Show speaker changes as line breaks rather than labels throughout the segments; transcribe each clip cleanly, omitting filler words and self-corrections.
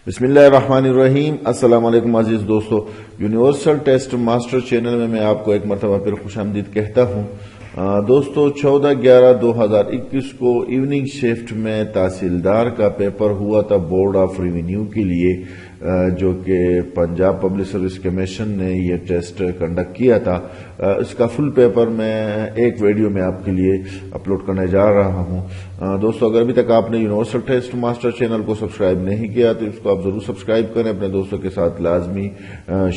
بسم اللہ الرحمن الرحیم۔ السلام علیکم عزیز دوستو، یونیورسل ٹیسٹ ماسٹر چینل میں آپ کو ایک مرتبہ پھر خوش آمدید کہتا ہوں۔ دوستو 14/11/2021 کو ایوننگ شفٹ میں تحصیلدار کا پیپر ہوا تھا بورڈ آف ریونیو کے لیے، جو کہ پنجاب پبلک سروس کمیشن نے یہ ٹیسٹ کنڈکٹ کیا تھا۔ اس کا فل پیپر میں ایک ویڈیو میں آپ کے لیے اپلوڈ کرنے جا رہا ہوں۔ دوستو اگر ابھی تک آپ نے یونیورسل ٹیسٹ ماسٹر چینل کو سبسکرائب نہیں کیا تو اس کو آپ ضرور سبسکرائب کریں، اپنے دوستوں کے ساتھ لازمی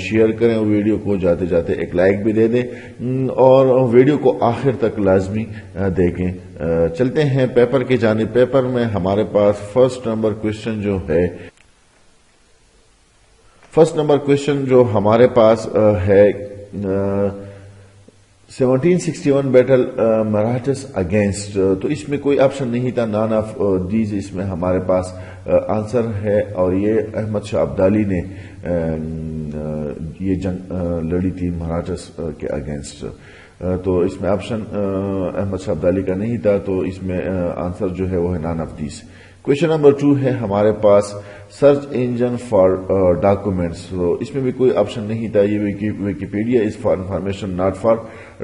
شیئر کریں، ویڈیو کو جاتے جاتے ایک لائک بھی دے دیں اور ویڈیو کو آخر تک لازمی دیکھیں۔ چلتے ہیں پیپر کی جانب۔ پیپر میں ہمارے پاس فرسٹ نمبر کوشچن جو ہمارے پاس ہے 1761 بیٹل مراٹھس اگینسٹ، تو اس میں کوئی آپشن نہیں تھا، نان آف دیز اس میں ہمارے پاس آنسر ہے، اور یہ احمد شاہ ابدالی نے یہ جنگ لڑی تھی مراٹھس کے اگینسٹ، تو اس میں آپشن احمد شاہ ابدالی کا نہیں تھا، تو اس میں آنسر جو ہے وہ ہے none of these. Question number 2 ہے ہمارے پاس سرچ انجن فار ڈاکومنٹس، تو اس میں بھی کوئی آپشن نہیں تھا، یہ Wikipedia is for information not for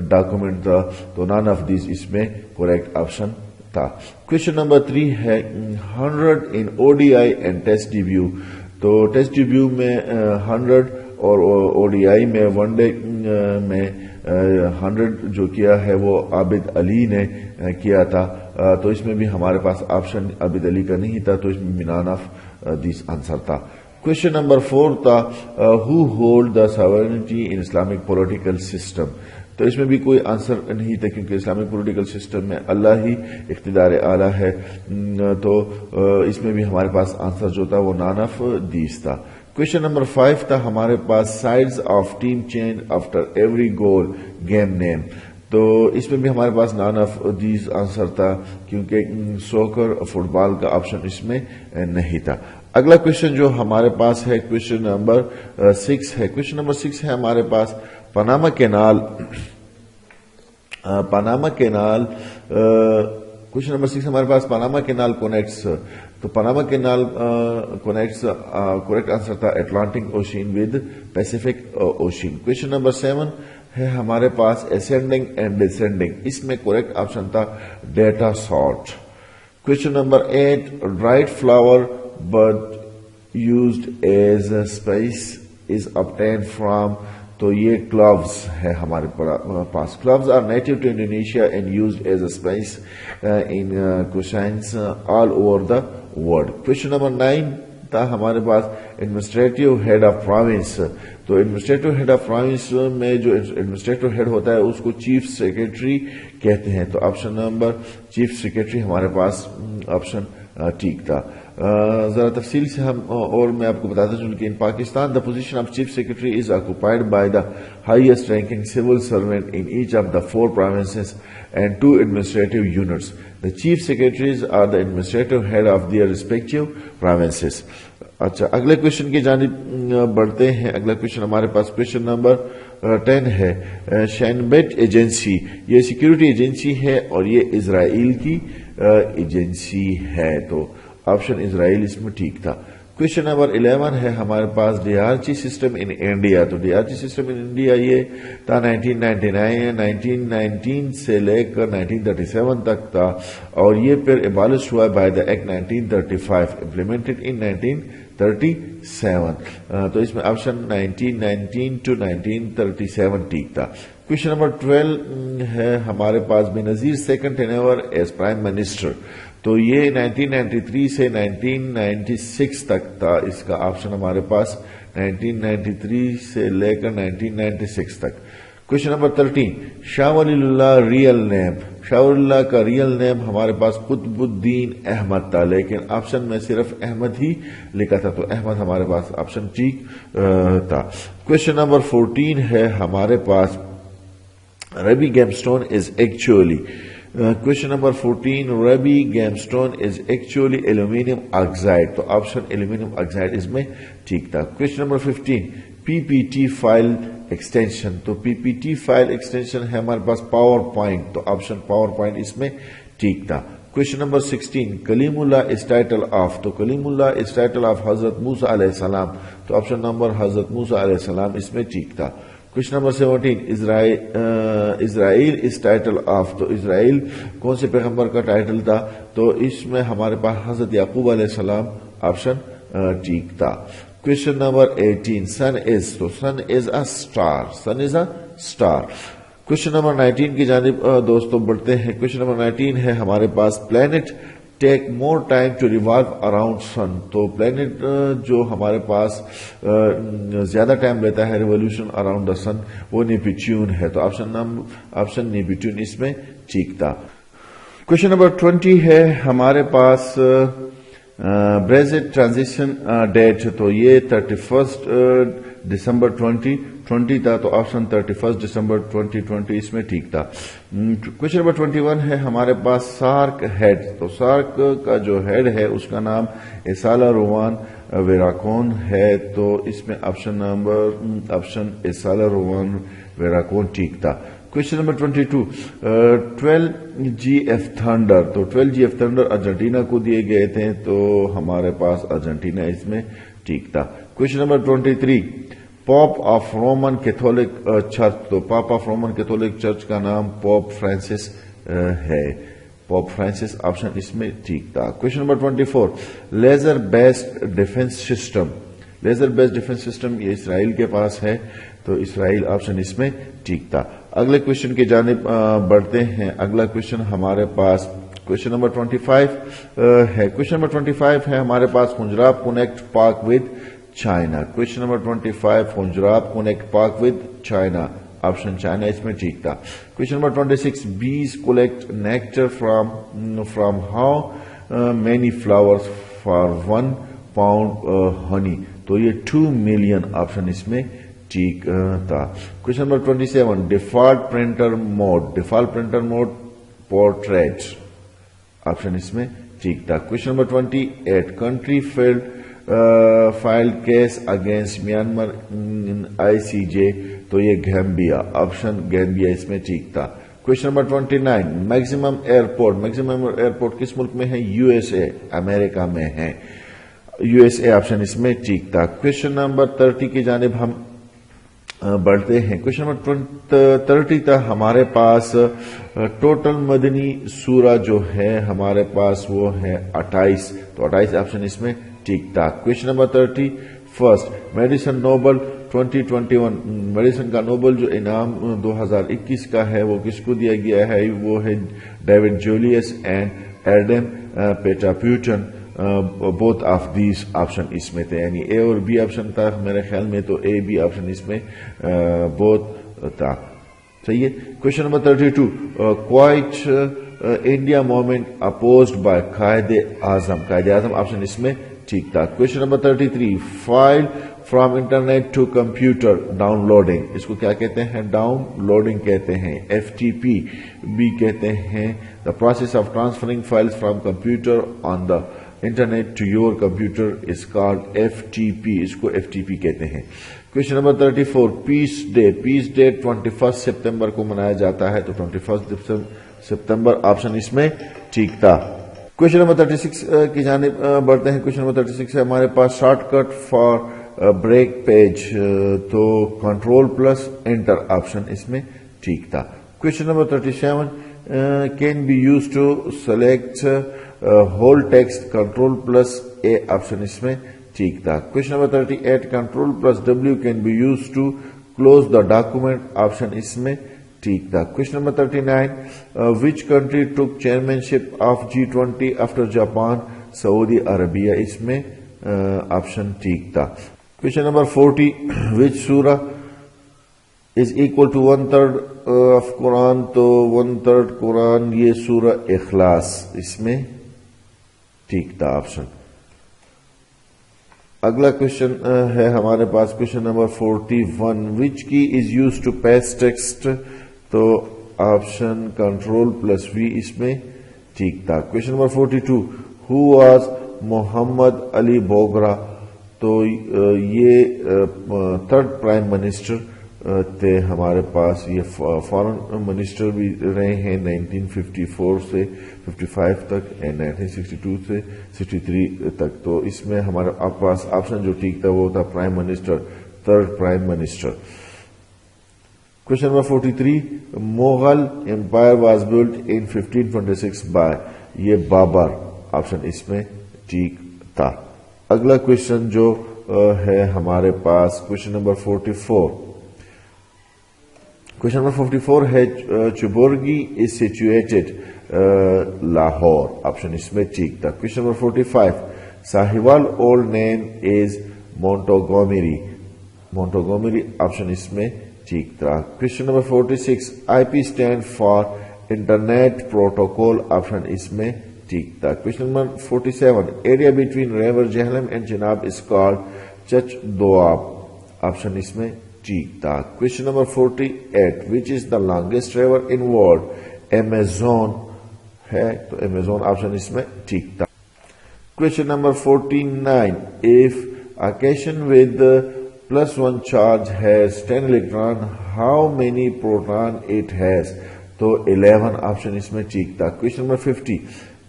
document تھا، تو نان آف دیز اس میں کریکٹ آپشن تھا۔ کوشچن نمبر 3 ہے 100 in O D I and test debut, تو ٹیسٹ ڈیبیو میں 100 اور او ڈی آئی میں ون ڈے میں 100 جو کیا ہے وہ عابد علی نے کیا تھا، تو اس میں بھی ہمارے پاس آپشن عابد علی کا نہیں تھا، تو اس میں نان آف دیس آنسر تھا۔ کوشچن نمبر 4 تھا who hold the sovereignty in Islamic political system, تو اس میں بھی کوئی آنسر نہیں تھا کیونکہ اسلامک پولیٹیکل سسٹم میں اللہ ہی اقتدار اعلیٰ ہے، تو اس میں بھی ہمارے پاس آنسر جو تھا وہ نان آف دیس تھا۔ کوشچن نمبر 5 تھا ہمارے پاس sides of team change after every goal game name, تو اس میں بھی ہمارے پاس نان آف دیز آنسر تھا کیونکہ سوکر فٹ بال کا آپشن اس میں نہیں تھا۔ اگلا کوشچن جو ہمارے پاس ہے کوشچن نمبر 6 ہے۔ کوشچن نمبر 6 ہے ہمارے پاس پاناما کینال کوشچن نمبر 6 ہمارے پاس پاناما کینال کونیکٹس، تو Panama canal connects correct answer تھا Atlantic ocean with Pacific ocean. Question number 7 ہے ہمارے پاس اسینڈنگ اینڈ ڈسینڈنگ، اس میں کریکٹ آپشن تھا data sort. Question number 8 dried flower but used as spice is obtained from, تو یہ کلوز ہے ہمارے پاس۔ Cloves are native to Indonesia and used as a spice in cuisines all over the world. Question number 9 تھا ہمارے پاس administrative head of province, تو administrative head of province میں جو ایڈمنسٹریٹو ہیڈ ہوتا ہے اس کو چیف سیکرٹری کہتے ہیں، تو آپشن نمبر چیف سیکرٹری ہمارے پاس آپشن ٹھیک تھا۔ ذرا تفصیل سے اور میں آپ کو بتاتا چلوں کہ in Pakistan the position of chief secretary is occupied by the highest ranking civil servant in each of the 4 provinces and 2 administrative units. The chief secretaries are the administrative head of their respective provinces. اچھا اگلے question کی جانب بڑھتے ہیں۔ اگلا question ہمارے پاس question number 10 ہے شینبیٹ ایجنسی، یہ سیکیورٹی ایجنسی ہے اور یہ اسرائیل کی ایجنسی ہے، تو آپشن اسرائیل اس میں ٹھیک تھا۔ کوشچن نمبر 11 ہے ہمارے پاس D R G system in India, تو D R G system in India یہ تھا 1919 سے لے کر 1937 تک تھا، اور یہ پھر ایبالش ہوا by the act 1935 implemented in 1937، تو اس میں آپشن 1919 to 1937 ٹھیک تھا۔ کوشچن نمبر 12 ہے ہمارے پاس Benazir second tenure as prime minister, تو یہ 1993 سے 1996 تک تھا، اس کا آپشن ہمارے پاس 1993 سے لے کر 1996 تک۔ کوشچن نمبر 13 شاہ ولی اللہ ریئل نیم، شاہ ولی اللہ کا ریئل نیم ہمارے پاس قطب الدین احمد تھا، لیکن آپشن میں صرف احمد ہی لکھا تھا، تو احمد ہمارے پاس آپشن ٹھیک تھا۔ کوشچن نمبر 14 ہے ہمارے پاس ربی game stone is actually, question number 14 ربی game stone is actually aluminium oxide, تو آپشن ایلومینیم آکسائڈ اس میں ٹھیک تھا۔ کوشچن نمبر 15 پی پی ٹی فائل ایکسٹینشن، تو پی پی ٹی فائل ایکسٹینشن ہے ہمارے پاس پاور پوائنٹ، تو آپشن پاور پوائنٹ اس میں ٹھیک تھا۔ Question number 16, Kalimullah is title of. تو Kalimullah is title of حضرت موسیٰ علیہ السلام. تو آپشن نمبر حضرت موسیٰ علیہ السلام اس میں ٹھیک تھا. Question number 17, Israel is title of. تو اسرائیل کون سے پیغمبر کا ٹائٹل تھا؟ تو اس میں ہمارے پاس حضرت یعقوب علیہ السلام آپشن ٹھیک تھا. Question number 18, sun is. تو sun is a star. Sun is a star. Question number 19 کی جانب دوستوں بڑھتے ہیں. Question number 19 ہے ہمارے پاس planet take more time to revolve around sun. تو planet جو ہمارے پاس زیادہ ٹائم لیتا ہے revolution around the sun وہ نیپچیون ہے. تو آپشن نیپچیون اس میں ٹھیک تھا. Question number 20 ہے ہمارے پاس Brexit transition date. تو یہ 31 دسمبر 2020 تھا. تو آپشن 31 دسمبر 2020 اس میں ٹھیک تھا. Question number 21 ہے ہمارے پاس سارک ہیڈ. تو سارک کا جو ہیڈ ہے اس کا نام ایسالا روان ویراکون ہے. تو اس میں آپشن ایسالا روان ویراکون ٹھیک تھا. Question number 22, 12GF Thunder. تو 12GF Thunder ارجنٹینا کو دیے گئے تھے. تو ہمارے پاس ارجنٹینا اس میں ٹھیک تھا. Question number 23, pope of Roman Catholic church. تو pope of Roman Catholic church کا نام پوپ فرانسس ہے. پوپ فرانسس آپشن اس میں ٹھیک تھا. Question number 24, laser based defence system. Laser based defence system یہ اسرائیل کے پاس ہے. تو اسرائیل آپشن اس میں ٹھیک تھا. اگلے کوشچن کی جانب بڑھتے ہیں. اگلا کوشچن ہمارے پاس کوشچن نمبر 25 ہے. کوشچن نمبر 25 ہے ہمارے پاس Punjab connect Pak with China. Question number 25 Punjab connect Pak with China. Option China اس میں ٹھیک تھا. Question number 26, bees collect nectar from how many flowers for 1 pound honey. تو یہ 2 million آپشن اس میں ٹھیک تھا. Question number 27, default printer mode. Default printer mode portrait option اس میں ٹھیک تھا. Question number 28, country file case against Myanmar ان ICJ. تو یہ گیمبیا. آپشن گیمبیا اس میں ٹھیک تھا. Question number 29, maximum airport. Maximum airport کس ملک میں ہے؟ USA امریکہ میں ہے. USA آپشن اس میں ٹھیک تھا. کوشچن نمبر 30 کی جانب ہم بڑھتے ہیں. کوشچن نمبر 30 تھا ہمارے پاس ٹوٹل مدنی سورہ جو ہے ہمارے پاس وہ ہے 28. تو 28 آپشن اس میں ٹھیک تھا. Question number 31, medicine Nobel 2021. Medicine کا نوبل جو انعام 2021 کا ہے وہ کس کو دیا گیا ہے؟ وہ ہے David Julius and Adam Patapoutian. Both of these option اس میں تھے. یعنی اے اور بی آپشن تھا میرے خیال میں. تو اے بی آپشن اس میں بوتھ تھا. صحیح ہے. Question number 32, quit India movement opposed by Quaid Azam. Quaid Azam option اس میں ٹھیک تھا. Question number 33, file from internet to computer downloading. اس کو کیا کہتے ہیں؟ ڈاؤن لوڈنگ کہتے ہیں. FTP بھی کہتے ہیں. The process of transferring files from computer on the internet to your computer is called FTP. اس کو FTP کہتے ہیں. Question number 34, peace day. Peace day 21 September کو منایا جاتا ہے. تو 21 سپتمبر آپشن اس میں ٹھیک تھا. کوشچن نمبر 36 کی جانب بڑھتے ہیں. کوشچن نمبر 36 ہے ہمارے پاس shortcut for break page. تو کنٹرول پلس انٹر آپشن اس میں ٹھیک تھا. Question number 37, can be use to select whole text. Control plus A option اس میں ٹھیک تھا. Question number 38, control plus W can be use to close the document. Option اس میں ٹھیک تھا. Question number 39, which country took chairmanship of G20 after Japan. Saudi Arabia اس میں option ٹھیک تھا. کوشچن نمبر 40, وچ سورہ از اکول ٹو 1/3 آف قرآن. تو 1/3 قرآن یہ سورہ اخلاص اس میں ٹھیک تھا آپشن. اگلا کوشچن ہے ہمارے پاس کوشچن نمبر 41, وچ کی از یوز ٹو پیس ٹیکسٹ. تو آپشن کنٹرول پلس V اس میں ٹھیک تھا. کوشچن نمبر 42, ہو واز محمد علی بوگرا. تو یہ 3rd پرائم منسٹر تھے ہمارے پاس. یہ فارن منسٹر بھی رہے ہیں 1954 سے 55 تک اینڈ 1962 سے 63 تک. تو اس میں ہمارے پاس آپشن جو ٹھیک تھا وہ تھا prime minister, third prime minister. Question number 43. Mughal Empire was built in 1526 by. یہ بابر آپشن اس میں ٹھیک تھا. اگلا کوشچن جو ہے ہمارے پاس کوشچن نمبر 44. کوشچن نمبر 44 ہے Chauburji is situated Lahore option اس میں ٹھیک تھا. Question number 45. Sahiwal old name is Montgomery. Montgomery option اس میں ٹھیک تھا. Question number 46. I P stand for internet protocol option اس میں ٹھیک تھا. Question number 47. Area between river Jhelum and Chenab is called Chaj Doab option اس میں ٹھیک تھا. Question number 48. Which is the longest river in world. Amazon ہے تو ایمیزون آپشن اس میں ٹھیک تھا. Question number 49. if a cation with +1 charge has 10 electron, how many proton it has? تو 11 آپشن اس میں ٹھیک تھا. Question number 50.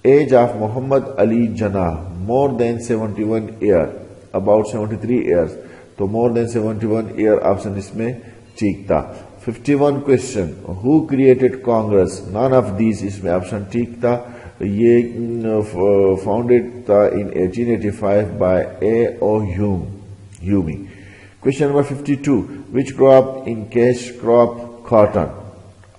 Age of Muhammad Ali Jinnah more than 71 year, about 73 years. تو more than 71 year آپشن اس میں ٹھیک تھا. 51 question. who created Congress? none of these اس میں آپشن ٹھیک تھا. یہ founded تھا in 1885 by A.O. Hume. Question number 52. Which crop in cash crop? Cotton.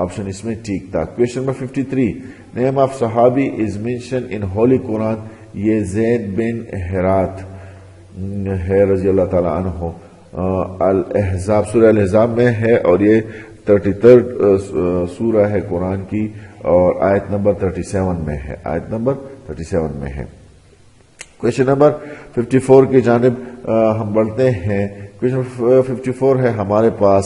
Option اس میں ٹھیک تھا. Question number 53. Name of Sahabi is mentioned in Holy Quran. یہ زید بن حرات ہے رضی اللہ تعالیٰ عنہ. الاحزاب سورہ الاحزاب میں ہے اور یہ 33rd سورہ ہے قرآن کی اور آیت نمبر 37 میں ہے. آیت نمبر 37 میں ہے. کوشچن نمبر 54 کی جانب ہم بڑھتے ہیں. کوشچن 54 ہے ہمارے پاس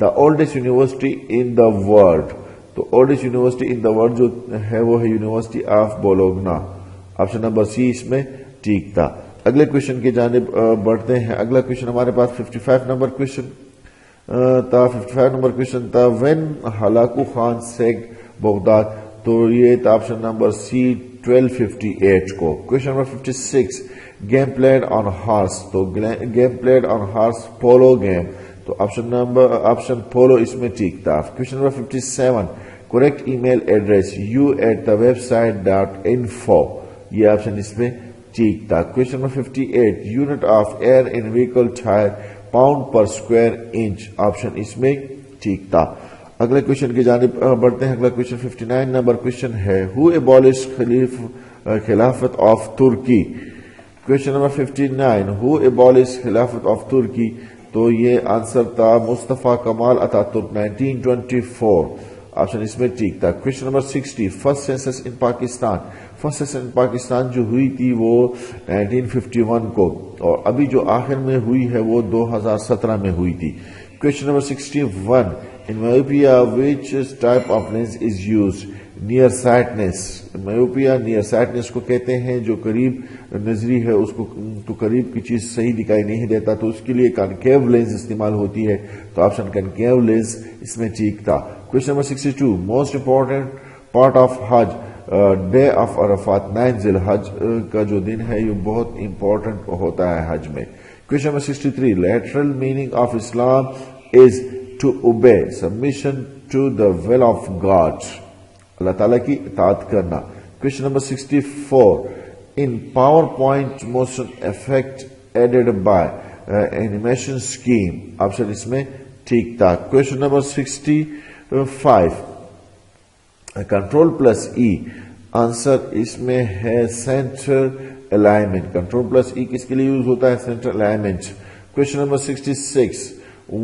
the oldest university in the world. تو oldest university in the world جو ہے وہ ہے university of Bologna option number C اس میں ٹھیک تھا. اگلے کوشچن کی جانب بڑھتے ہیں. اگلا کوشچن ہمارے پاس 55 نمبر کوشچن تھا. 55 نمبر کوشچن تھا when Hulagu Khan siege Baghdad. تو یہ تھا آپشن نمبر سی 1258 کو. Question number 56. Game played on horse. تو game played on horse polo game. تو آپشن پولو اس میں ٹھیک تھا. Question number 57. Correct email address you@thewebsite.info. یہ آپشن اس میں ٹھیک تھا. Question number 58. Unit of air in vehicle tyre pound per square inch. Option اس میں ٹھیک تھا. اگلے کوشچن کی جانب بڑھتے ہیں. اگلا کوشچن 59 نمبر کوشچن ہے ہو ایبولش خلافت آف ترکی. Question number 59. ہو ایبولش خلافت آف ترکی. تو یہ آنسر تھا مصطفیٰ کمال اتا ترک 1924. آپشن اس میں ٹھیک تھا. Question number 60. فرسٹ سینسس ان پاکستان. فرسٹ سینسس ان پاکستان جو ہوئی تھی وہ 1951 کو اور ابھی جو آخر میں ہوئی ہے وہ 2017 میں ہوئی تھی. Question number 61. In myopia, which type of lens is used? Near sightness. myopia near sightness کو کہتے ہیں جو قریب نظری ہے اس کو تو قریب کی چیز صحیح دکھائی نہیں دیتا تو اس کے لیے کنکیو لینز استعمال ہوتی ہے. تو آپشن کنکیو لینز اس میں ٹھیک تھا. Question number 62. Most important part of Hajj. Day of Arafat 9 ذی الحج کا جو دن ہے یہ بہت امپورٹنٹ ہوتا ہے حج میں. Question number 63. Lateral meaning of Islam is to obey, submission to the will of God. اللہ تعالیٰ کی اطاعت کرنا. Question number 64. In PowerPoint motion effect added by animation scheme. Option اس میں ٹھیک تھا. Question number 65. Control plus E. Answer اس میں ہے center alignment. Control plus E کس کے لیے یوز ہوتا ہے؟ center alignment. Question number 66.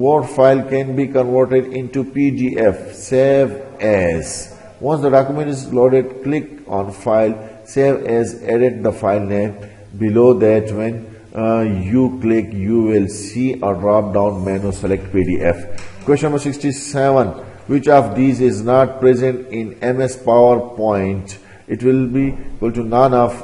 Word file can be converted into PDF. Save as. Once the document is loaded, click on File, Save as, edit the file name. Below that, when you click, you will see a drop-down menu. Select PDF. Question number 67. Which of these is not present in MS PowerPoint? It will be equal to none of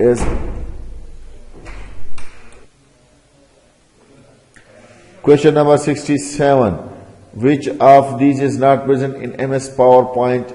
Is Question number 67. Which of these is not present in MS PowerPoint?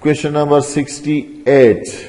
Question number 68.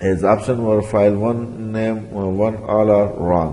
As option were file 1 name 1 all are wrong.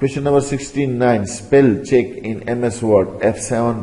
Question number 69. Spell check in MS Word F7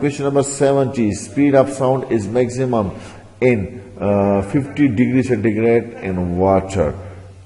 Question number 70. Speed of sound is maximum in 50 degree centigrade in water.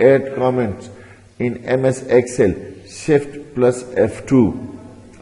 Add comments in MS Excel Shift plus F2.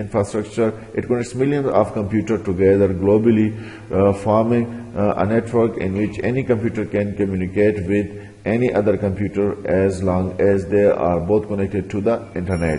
infrastructure. It connects millions of computers together globally, forming a network in which any computer can communicate with any other computer as long as they are both connected to the internet.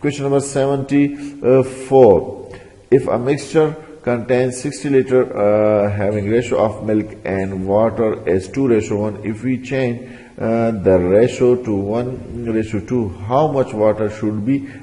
Question number 74. If a mixture contains 60 liter having ratio of milk and water as 2:1, if we change the ratio to 1:2, how much water should be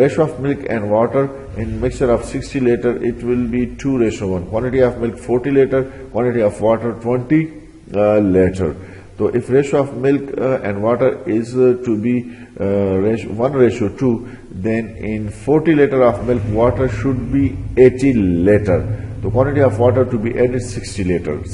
Ratio of milk and water in mixture of 60 liter, it will be 2:1. Quantity of milk 40 liter, quantity of water 20 liter. So if ratio of milk and water is to be 1:2, then in 40 liter of milk, water should be 80 liter. So quantity of water to be added 60 liter.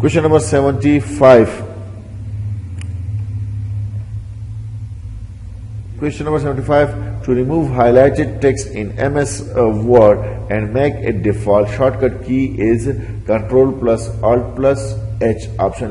Question number 75. Question number 75. To remove highlighted text in MS Word and make it default, shortcut key is Control plus Alt plus H. Option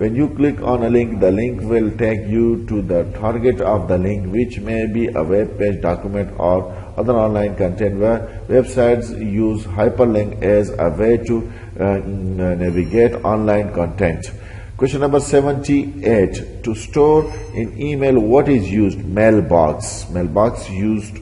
When you click on a link, the link will take you to the target of the link, which may be a web page, document, or other online content. Where websites use hyperlink as a way to navigate online content. Question number 78. To store in email, what is used? Mailbox. Mailbox used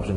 option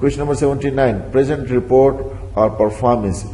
Question number 79. Present report or performance,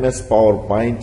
MS PowerPoint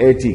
80.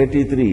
83.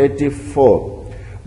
84.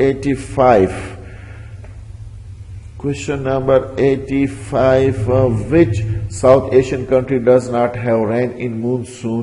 85. Question number 85. Which South Asian country does not have rain in monsoon?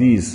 these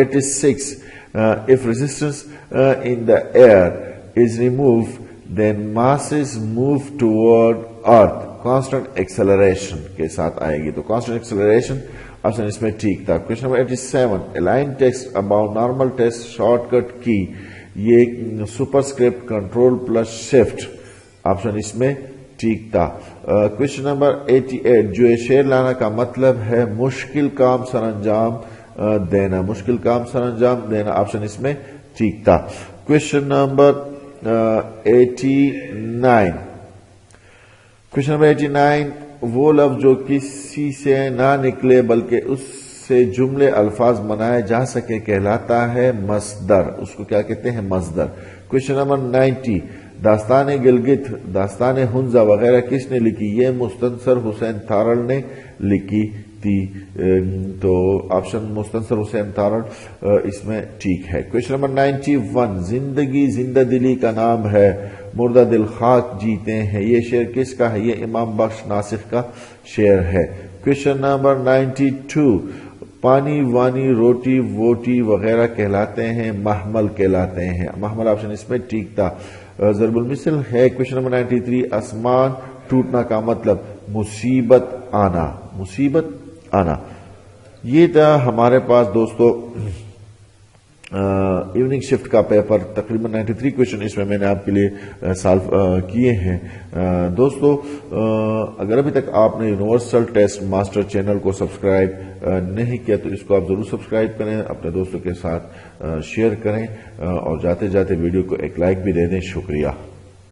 86. If resistance in the air is removed, then masses move toward earth constant acceleration کے ساتھ آئے گی. تو constant acceleration option اس میں ٹھیک تھا. Question number 87 align text about normal text shortcut key یہ superscript control plus shift option اس میں ٹھیک تھا. کوشچن نمبر 88 جو شعر لانا کا مطلب ہے مشکل کام سر انجام دینا, مشکل کام سر انجام دینا آپشن اس میں ٹھیک تھا. کوشچن نمبر 89 کوشچن نمبر 89 وہ لفظ جو کسی سے نہ نکلے بلکہ اس سے جملے الفاظ بنائے جا سکے کہلاتا ہے مصدر, اس کو کیا کہتے ہیں مصدر. کوشچن نمبر 90 داستان گلگت, داستان ہنزا وغیرہ کس نے لکھی؟ یہ مستنصر حسین تھارڑ نے لکھی تھی. تو آپشن مستنصر حسین تھارڑ اس میں ٹھیک ہے. کوشچن نمبر 91 زندگی زندہ دلی کا نام ہے مردہ دل خاک جیتے ہیں یہ شعر کس کا ہے؟ یہ امام بخش ناسخ کا شعر ہے. کوشچن نمبر 92 پانی وانی روٹی ووٹی وغیرہ کہلاتے ہیں محمل کہلاتے ہیں, محمل آپشن اس میں ٹھیک تھا. ضرب المثل ہے. کوشچن نمبر 93 آسمان ٹوٹنا کا مطلب مصیبت آنا, مصیبت آنا. یہ تھا ہمارے پاس دوستو ایوننگ شفٹ کا پیپر, تقریباً 93 کوشچن اس میں میں نے آپ کے لیے سالو کیے ہیں. دوستو اگر ابھی تک آپ نے یونیورسل ٹیسٹ ماسٹر چینل کو سبسکرائب نہیں کیا تو اس کو آپ ضرور سبسکرائب کریں, اپنے دوستوں کے ساتھ شیئر کریں اور جاتے جاتے ویڈیو کو ایک لائک بھی دے دیں. شکریہ.